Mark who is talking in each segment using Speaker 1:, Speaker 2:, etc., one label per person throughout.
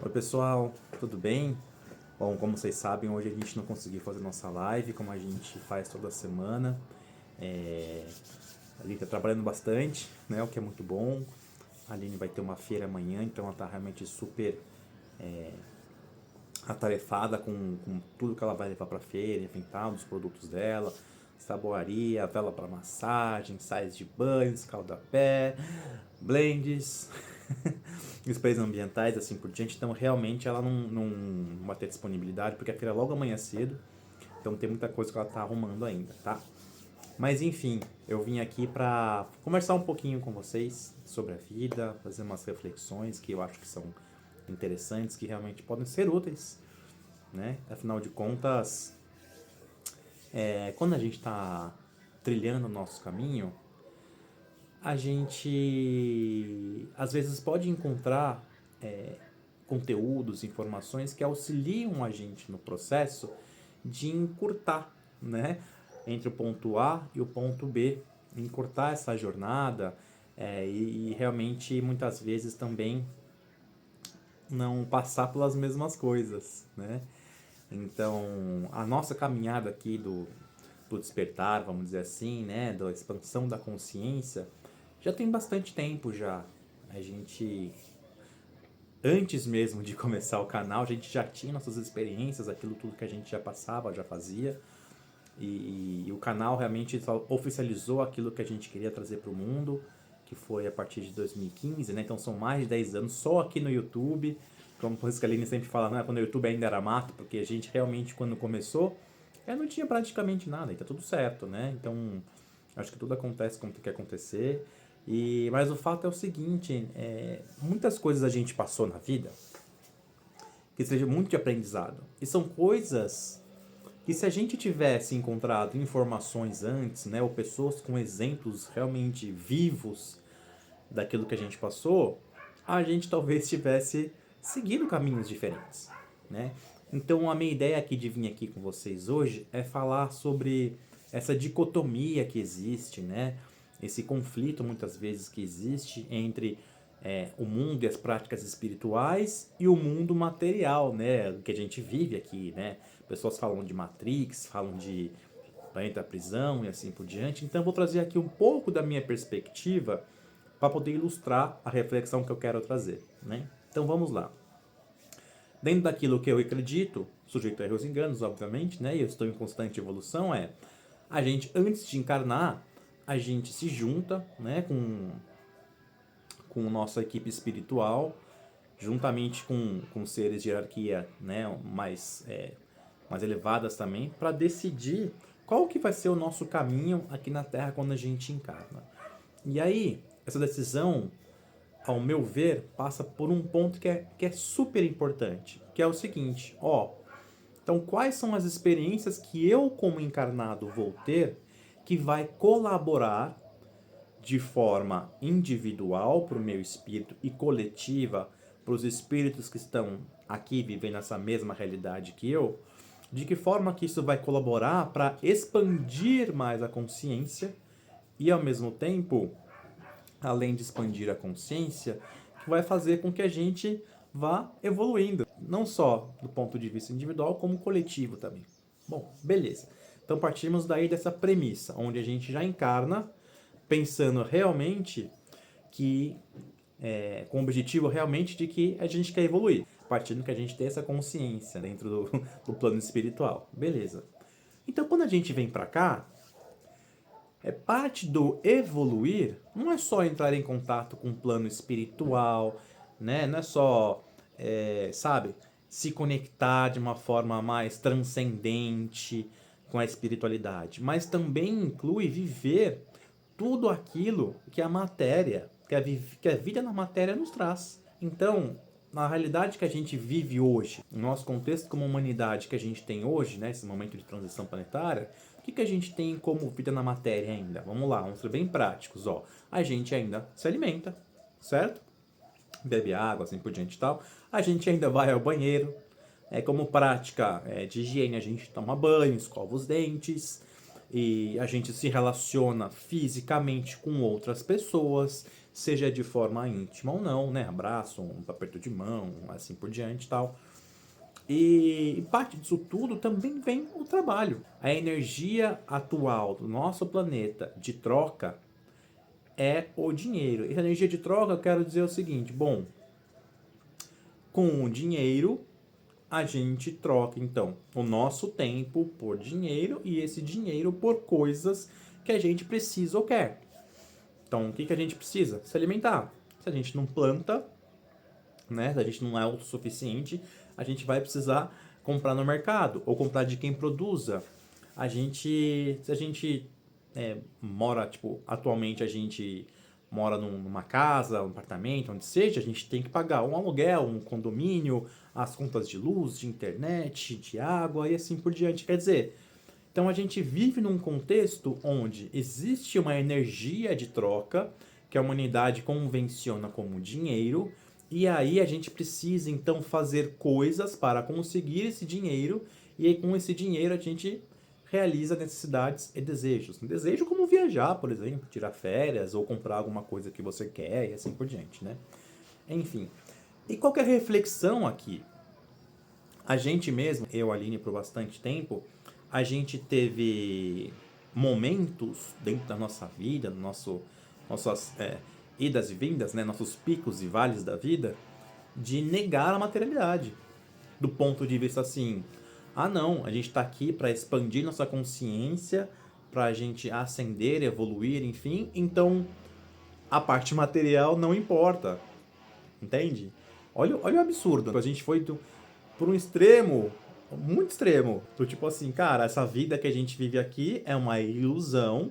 Speaker 1: Oi pessoal, tudo bem? Bom, como vocês sabem, hoje a gente não conseguiu fazer nossa live como a gente faz toda semana. É, A Aline está trabalhando bastante, né? O que é muito bom. A Aline vai ter uma feira amanhã, então ela está realmente super atarefada com tudo que ela vai levar para a feira, enfim, tal, dos produtos dela, saboaria, vela para massagem, sais de banho, escaldapé, blends, sprays ambientais, assim por diante. Então, realmente, ela não vai ter disponibilidade, porque a feira é logo amanhã cedo, então tem muita coisa que ela tá arrumando ainda, tá? Mas, enfim, eu vim aqui para conversar um pouquinho com vocês sobre a vida, fazer umas reflexões que eu acho que são interessantes, que realmente podem ser úteis, né? Afinal de contas, quando a gente está trilhando o nosso caminho, a gente às vezes pode encontrar conteúdos, informações que auxiliam a gente no processo de encurtar, né, entre o ponto A e o ponto B, encurtar essa jornada e realmente muitas vezes também não passar pelas mesmas coisas, né? Então, a nossa caminhada aqui do despertar, vamos dizer assim, né, da expansão da consciência, já tem bastante tempo já. A gente, antes mesmo de começar o canal, a gente já tinha nossas experiências, aquilo tudo que a gente já passava, já fazia. E o canal realmente só oficializou aquilo que a gente queria trazer para o mundo, que foi a partir de 2015, né? Então são mais de 10 anos só aqui no YouTube. Como a Scaline sempre fala, né? Quando o YouTube ainda era mato, porque a gente realmente, quando começou, não tinha praticamente nada, e tá tudo certo, né? Então, acho que tudo acontece como tem que acontecer. Mas o fato é o seguinte, muitas coisas a gente passou na vida que seja muito de aprendizado. E são coisas que se a gente tivesse encontrado informações antes, né, ou pessoas com exemplos realmente vivos daquilo que a gente passou, a gente talvez tivesse seguido caminhos diferentes, né? Então a minha ideia aqui de vir aqui com vocês hoje é falar sobre essa dicotomia que existe, né? Esse conflito muitas vezes que existe entre o mundo e as práticas espirituais e o mundo material, né? Que a gente vive aqui, né? Pessoas falam de Matrix, falam de planeta prisão e assim por diante. Então eu vou trazer aqui um pouco da minha perspectiva para poder ilustrar a reflexão que eu quero trazer, né? Então vamos lá. Dentro daquilo que eu acredito, sujeito a erros e enganos, obviamente, né? E eu estou em constante evolução, a gente, antes de encarnar, a gente se junta, né, com nossa equipe espiritual, juntamente com seres de hierarquia, né, mais elevadas também, para decidir qual que vai ser o nosso caminho aqui na Terra quando a gente encarna. E aí, essa decisão, ao meu ver, passa por um ponto que é super importante, que é o seguinte, então quais são as experiências que eu como encarnado vou ter que vai colaborar de forma individual para o meu espírito e coletiva para os espíritos que estão aqui vivendo essa mesma realidade que eu, de que forma que isso vai colaborar para expandir mais a consciência e ao mesmo tempo, além de expandir a consciência, que vai fazer com que a gente vá evoluindo, não só do ponto de vista individual, como coletivo também. Bom, beleza. Então partimos daí dessa premissa, onde a gente já encarna pensando realmente que, com o objetivo realmente de que a gente quer evoluir, partindo que a gente tem essa consciência dentro do plano espiritual. Beleza. Então quando a gente vem pra cá, parte do evoluir não é só entrar em contato com o plano espiritual, né? Não é só, sabe, se conectar de uma forma mais transcendente com a espiritualidade, mas também inclui viver tudo aquilo que a matéria, que a vida na matéria nos traz. Então, na realidade que a gente vive hoje, no nosso contexto como humanidade que a gente tem hoje, né, esse momento de transição planetária, o que a gente tem como vida na matéria ainda? Vamos lá, vamos ser bem práticos. A gente ainda se alimenta, certo? Bebe água, assim por diante e tal. A gente ainda vai ao banheiro. Como prática de higiene, a gente toma banho, escova os dentes. e a gente se relaciona fisicamente com outras pessoas, seja de forma íntima ou não, né? Abraço, um aperto de mão, assim por diante e tal. E parte disso tudo também vem o trabalho. A energia atual do nosso planeta de troca é o dinheiro. E a energia de troca, eu quero dizer o seguinte: bom, com o dinheiro a gente troca então o nosso tempo por dinheiro e esse dinheiro por coisas que a gente precisa ou quer. Então, o que a gente precisa? Se alimentar. Se a gente não planta, né? Se a gente não é autossuficiente, a gente vai precisar comprar no mercado ou comprar de quem produza. Se a gente mora, tipo, atualmente a gente mora numa casa, um apartamento, onde seja, a gente tem que pagar um aluguel, um condomínio, as contas de luz, de internet, de água e assim por diante. Quer dizer, então a gente vive num contexto onde existe uma energia de troca que a humanidade convenciona como dinheiro, e aí a gente precisa então fazer coisas para conseguir esse dinheiro, e aí com esse dinheiro a gente realiza necessidades e desejos. Um desejo como viajar, por exemplo, tirar férias ou comprar alguma coisa que você quer e assim por diante, né? Enfim. E qual que é a reflexão aqui? A gente mesmo, eu, Aline, por bastante tempo, a gente teve momentos dentro da nossa vida, nossas idas e vindas, né, nossos picos e vales da vida, de negar a materialidade. Do ponto de vista assim, ah não, a gente está aqui para expandir nossa consciência, para a gente ascender, evoluir, enfim, então a parte material não importa, entende? Olha o absurdo, a gente foi por um extremo, muito extremo, do tipo assim, cara, essa vida que a gente vive aqui é uma ilusão,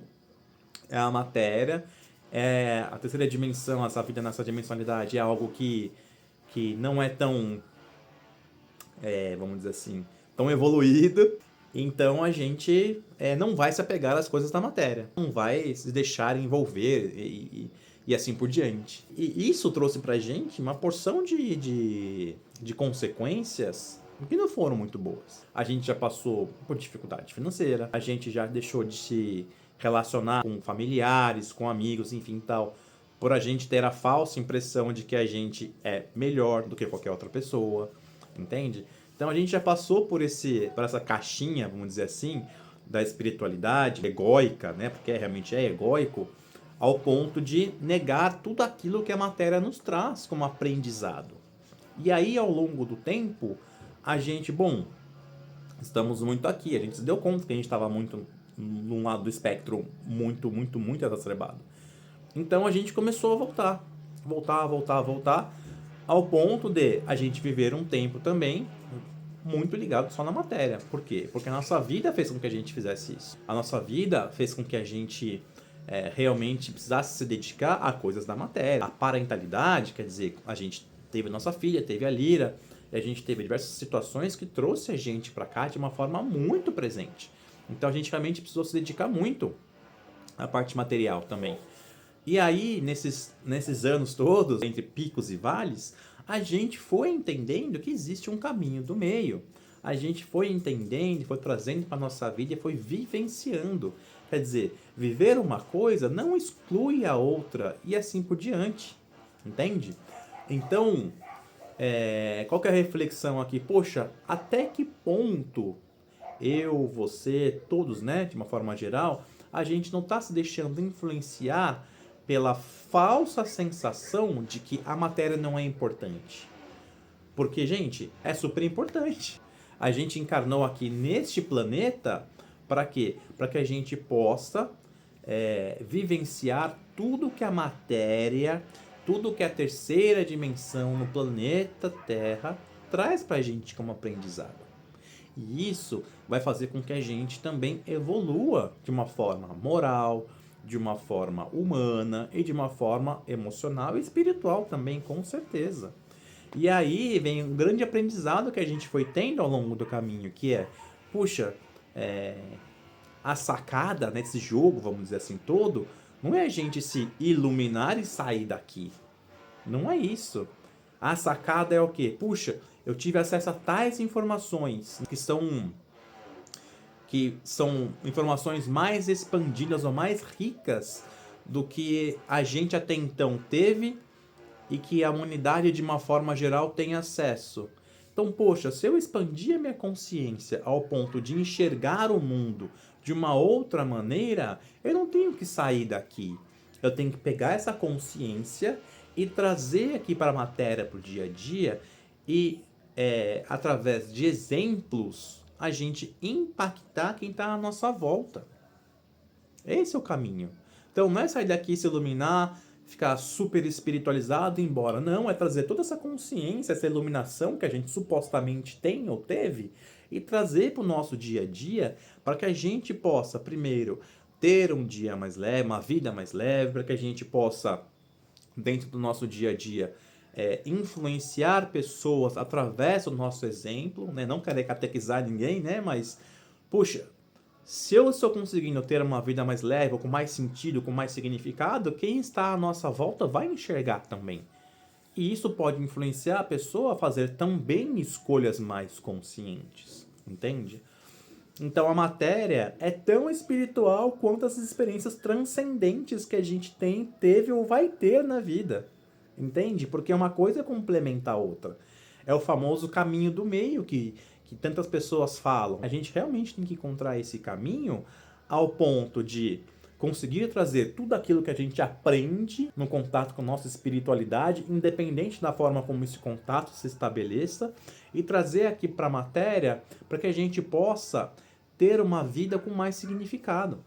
Speaker 1: é a matéria, é a terceira dimensão, essa vida nessa dimensionalidade é algo que não é tão, vamos dizer assim, tão evoluído. Então a gente não vai se apegar às coisas da matéria, não vai se deixar envolver e assim por diante. E isso trouxe pra gente uma porção de consequências que não foram muito boas. A gente já passou por dificuldade financeira, a gente já deixou de se relacionar com familiares, com amigos, enfim tal, por a gente ter a falsa impressão de que a gente é melhor do que qualquer outra pessoa, entende? Então a gente já passou por essa caixinha, vamos dizer assim, da espiritualidade egóica, né? Porque realmente é egóico, ao ponto de negar tudo aquilo que a matéria nos traz como aprendizado. E aí, ao longo do tempo, a gente, bom, estamos muito aqui, a gente se deu conta que a gente estava muito num lado do espectro muito exacerbado. Então a gente começou a voltar, ao ponto de a gente viver um tempo também muito ligado só na matéria. Por quê? Porque a nossa vida fez com que a gente fizesse isso. A nossa vida fez com que a gente realmente precisasse se dedicar a coisas da matéria. A parentalidade, quer dizer, a gente teve a nossa filha, teve a Lira, e a gente teve diversas situações que trouxe a gente pra cá de uma forma muito presente. Então a gente realmente precisou se dedicar muito à parte material também. E aí, nesses anos todos, entre picos e vales, a gente foi entendendo que existe um caminho do meio. A gente foi entendendo, foi trazendo para a nossa vida e foi vivenciando. Quer dizer, viver uma coisa não exclui a outra e assim por diante. Entende? Então, qual que é a reflexão aqui? Poxa, até que ponto eu, você, todos, né, de uma forma geral, a gente não está se deixando influenciar pela falsa sensação de que a matéria não é importante. Porque, gente, é super importante. A gente encarnou aqui neste planeta para quê? Para que a gente possa vivenciar tudo que a matéria, tudo que a terceira dimensão no planeta Terra traz para a gente como aprendizado. E isso vai fazer com que a gente também evolua de uma forma moral, de uma forma humana e de uma forma emocional e espiritual também, com certeza. E aí vem um grande aprendizado que a gente foi tendo ao longo do caminho, que é, puxa, a sacada nesse jogo, vamos dizer assim, todo, não é a gente se iluminar e sair daqui. Não é isso. A sacada é o quê? Puxa, eu tive acesso a tais informações que são informações mais expandidas ou mais ricas do que a gente até então teve e que a humanidade, de uma forma geral, tem acesso. Então, poxa, se eu expandir a minha consciência ao ponto de enxergar o mundo de uma outra maneira, eu não tenho que sair daqui. Eu tenho que pegar essa consciência e trazer aqui para a matéria, para o dia a dia, e através de exemplos, a gente impactar quem está à nossa volta. Esse é o caminho. Então não é sair daqui, se iluminar, ficar super espiritualizado e ir embora. Não, é trazer toda essa consciência, essa iluminação que a gente supostamente tem ou teve e trazer para o nosso dia a dia para que a gente possa, primeiro, ter um dia mais leve, uma vida mais leve, para que a gente possa, dentro do nosso dia a dia, influenciar pessoas através do nosso exemplo, né? Não querer catequizar ninguém, né? Mas, puxa, se eu estou conseguindo ter uma vida mais leve, com mais sentido, com mais significado, quem está à nossa volta vai enxergar também. E isso pode influenciar a pessoa a fazer também escolhas mais conscientes, entende? Então a matéria é tão espiritual quanto as experiências transcendentes que a gente teve ou vai ter na vida, entende? Porque uma coisa complementa a outra. É o famoso caminho do meio que tantas pessoas falam. A gente realmente tem que encontrar esse caminho ao ponto de conseguir trazer tudo aquilo que a gente aprende no contato com a nossa espiritualidade, independente da forma como esse contato se estabeleça, e trazer aqui para a matéria para que a gente possa ter uma vida com mais significado.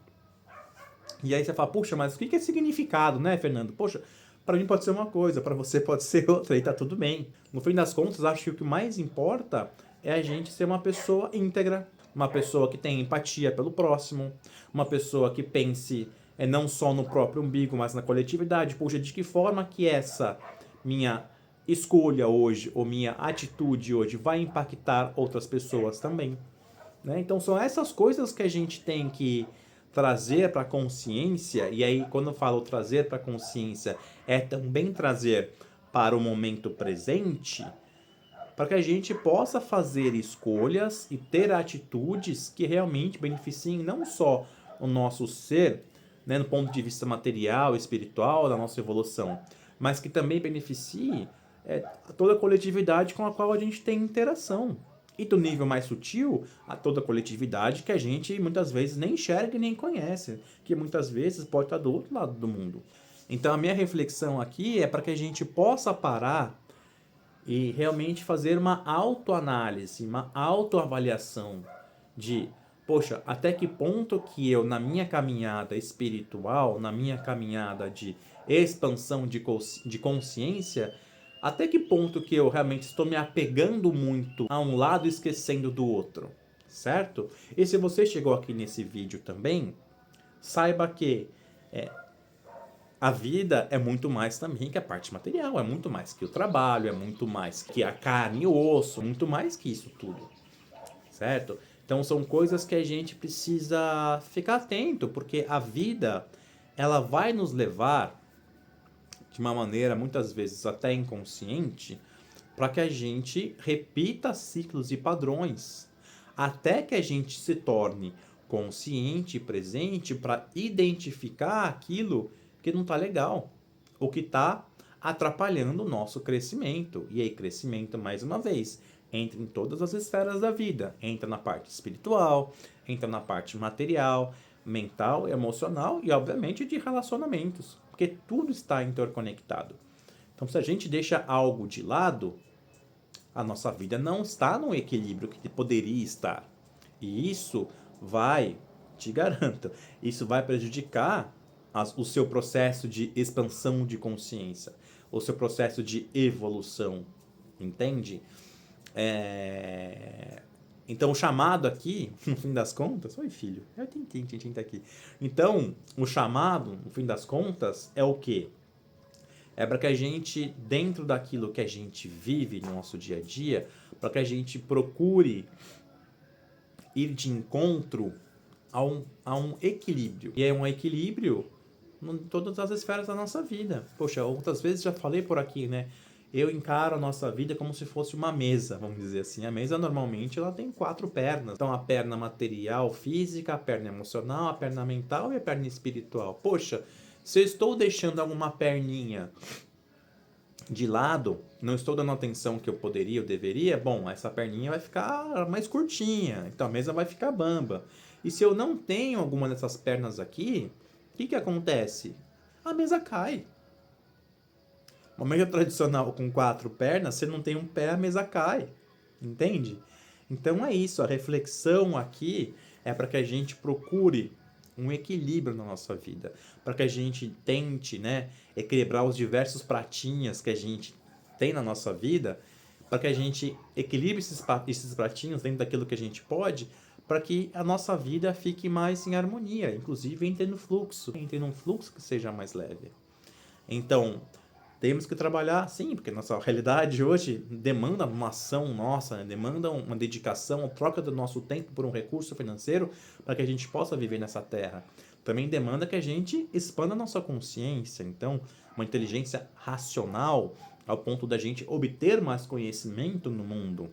Speaker 1: E aí você fala, puxa, mas o que é significado, né, Fernando? Poxa, para mim pode ser uma coisa, para você pode ser outra, e tá tudo bem. No fim das contas, acho que o que mais importa é a gente ser uma pessoa íntegra, uma pessoa que tem empatia pelo próximo, uma pessoa que pense não só no próprio umbigo, mas na coletividade. Puxa, de que forma que essa minha escolha hoje, ou minha atitude hoje, vai impactar outras pessoas também, né? Então são essas coisas que a gente tem que trazer para a consciência, e aí quando eu falo trazer para a consciência, é também trazer para o momento presente, para que a gente possa fazer escolhas e ter atitudes que realmente beneficiem não só o nosso ser, né, no ponto de vista material, espiritual, da nossa evolução, mas que também beneficie toda a coletividade com a qual a gente tem interação. E do nível mais sutil, a toda a coletividade que a gente muitas vezes nem enxerga e nem conhece, que muitas vezes pode estar do outro lado do mundo. Então a minha reflexão aqui é para que a gente possa parar e realmente fazer uma autoanálise, uma autoavaliação de, poxa, até que ponto que eu, na minha caminhada espiritual, na minha caminhada de expansão de consciência, até que ponto que eu realmente estou me apegando muito a um lado e esquecendo do outro, certo? E se você chegou aqui nesse vídeo também, saiba que a vida é muito mais também que a parte material, é muito mais que o trabalho, é muito mais que a carne e o osso, muito mais que isso tudo, certo? Então são coisas que a gente precisa ficar atento, porque a vida, ela vai nos levar de uma maneira muitas vezes até inconsciente, para que a gente repita ciclos e padrões, até que a gente se torne consciente e presente para identificar aquilo que não está legal, o que está atrapalhando o nosso crescimento. E aí, crescimento, mais uma vez, entra em todas as esferas da vida. Entra na parte espiritual, entra na parte material, mental, emocional e, obviamente, de relacionamentos. Porque tudo está interconectado. Então, se a gente deixa algo de lado, a nossa vida não está no equilíbrio que poderia estar. E isso vai, te garanto, isso vai prejudicar o seu processo de expansão de consciência, o seu processo de evolução, entende? Então, o chamado aqui, no fim das contas... Oi, filho. Eu tintim tá aqui. Então, o chamado, no fim das contas, é o quê? É para que a gente, dentro daquilo que a gente vive no nosso dia a dia, para que a gente procure ir de encontro a um equilíbrio. E é um equilíbrio em todas as esferas da nossa vida. Poxa, outras vezes já falei por aqui, né? eu encaro a nossa vida como se fosse uma mesa, vamos dizer assim. A mesa normalmente ela tem 4 pernas. Então a perna material, física, a perna emocional, a perna mental e a perna espiritual. Poxa, se eu estou deixando alguma perninha de lado, não estou dando a atenção que eu poderia, eu deveria, bom, essa perninha vai ficar mais curtinha, então a mesa vai ficar bamba. E se eu não tenho alguma dessas pernas aqui, o que acontece? A mesa cai. Uma mesa tradicional com 4 pernas, se não tem um pé, a mesa cai. Entende? Então é isso, a reflexão aqui é para que a gente procure um equilíbrio na nossa vida, para que a gente tente, né, equilibrar os diversos pratinhas que a gente tem na nossa vida, para que a gente equilibre esses pratinhos dentro daquilo que a gente pode, para que a nossa vida fique mais em harmonia, inclusive entre num fluxo que seja mais leve. Então, temos que trabalhar, sim, porque nossa realidade hoje demanda uma ação nossa, né? Demanda uma dedicação, a troca do nosso tempo por um recurso financeiro para que a gente possa viver nessa terra. Também demanda que a gente expanda a nossa consciência, então, uma inteligência racional ao ponto da gente obter mais conhecimento no mundo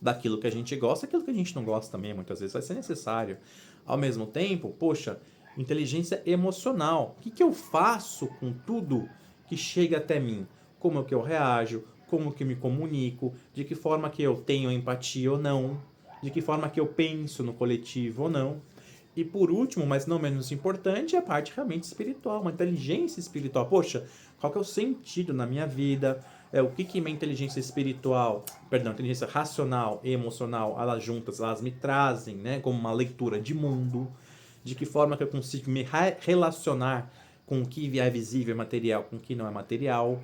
Speaker 1: daquilo que a gente gosta, aquilo que a gente não gosta também, muitas vezes vai ser necessário. Ao mesmo tempo, poxa, inteligência emocional. O que eu faço com tudo que chega até mim? Como é que eu reajo? Como que eu me comunico? De que forma que eu tenho empatia ou não? De que forma que eu penso no coletivo ou não? E por último, mas não menos importante, é a parte realmente espiritual, uma inteligência espiritual. Poxa, qual que é o sentido na minha vida? O que minha inteligência espiritual, perdão, inteligência racional e emocional, elas juntas, elas me trazem, né, como uma leitura de mundo, de que forma que eu consigo me relacionar com o que é visível e material, com o que não é material,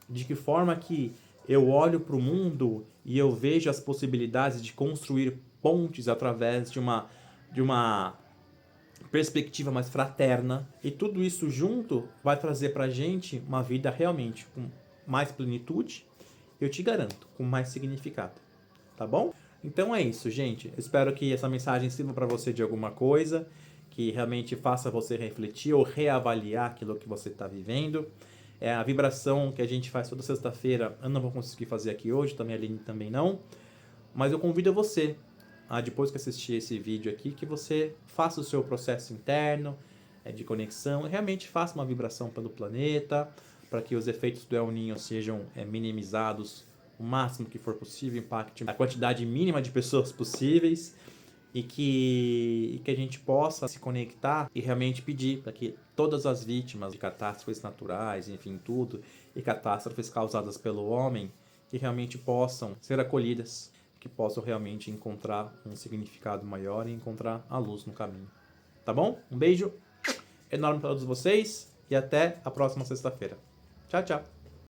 Speaker 1: de que forma que eu olho para o mundo e eu vejo as possibilidades de construir pontes através de uma perspectiva mais fraterna, e tudo isso junto vai trazer pra gente uma vida realmente com mais plenitude, eu te garanto, com mais significado, tá bom? Então é isso, gente. Espero que essa mensagem sirva para você de alguma coisa, que realmente faça você refletir ou reavaliar aquilo que você está vivendo. É a vibração que a gente faz toda sexta-feira, eu não vou conseguir fazer aqui hoje, também a Aline também não, mas eu convido você depois que assistir esse vídeo aqui, que você faça o seu processo interno de conexão e realmente faça uma vibração pelo planeta, para que os efeitos do El Niño sejam minimizados o máximo que for possível, impacte a quantidade mínima de pessoas possíveis e que a gente possa se conectar e realmente pedir para que todas as vítimas de catástrofes naturais, enfim, tudo, e catástrofes causadas pelo homem, que realmente possam ser acolhidas, que possam realmente encontrar um significado maior e encontrar a luz no caminho. Tá bom? Um beijo enorme para todos vocês e até a próxima sexta-feira. Tchau, tchau!